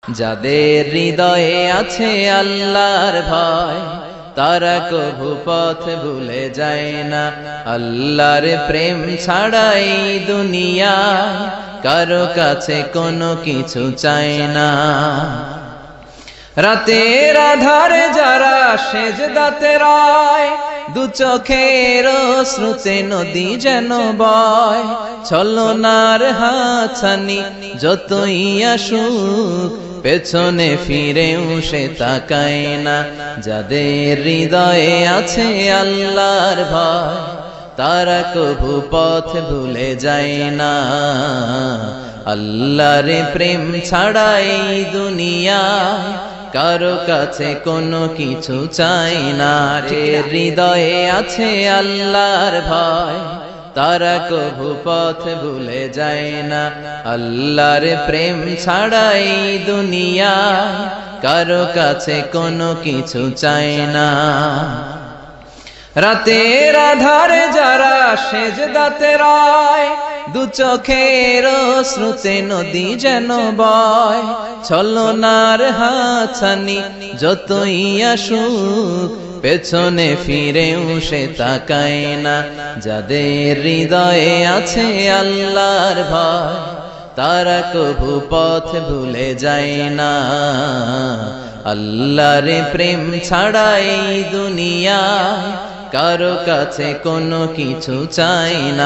যাদের হৃদয়ে আছে আল্লাহর ভয়, তারা কভু পথ ভুলে যায় না। আল্লাহর প্রেম ছাড়া এই দুনিয়ায় কারো কাছে কোনো কিছু চায় না। রাতের আধারে যারা সেজদাতে রয়, দু চোখের শ্রুতে নদী যেন বয়। ছলনার হাতছানি যতই আসুক, পেছনে ফিরেও সে তাকায় না। যাদের হৃদয়ে আছে আল্লাহর ভয়, তারা কভু পথ ভুলে যায় না। আল্লাহর প্রেম ছাড়া এই দুনিয়ায় কারো কাছে কোনো কিছু চাই না। হৃদয়ে আছে আল্লাহর ভয়, তারা কভু পথ ভুলে যায় না। আল্লাহর প্রেম ছাড়া এই দুনিয়ায় কারো কাছে কোনো কিছু চাই না। রাতের আধারে যারা সেজদাতে রয়, দু চোখের শ্রুতে নদী যেন বয়। ছলনার হাতছানি যতই আসুক, পেছনে ফিরেও সে তাকায় না। যাদের হৃদয়ে আছে আল্লাহর ভয়, তারা কভু পথ ভুলে যায় না। আল্লাহর প্রেম ছাড়া এই দুনিয়ায় কারো কাছে কোনো কিছু চাই না।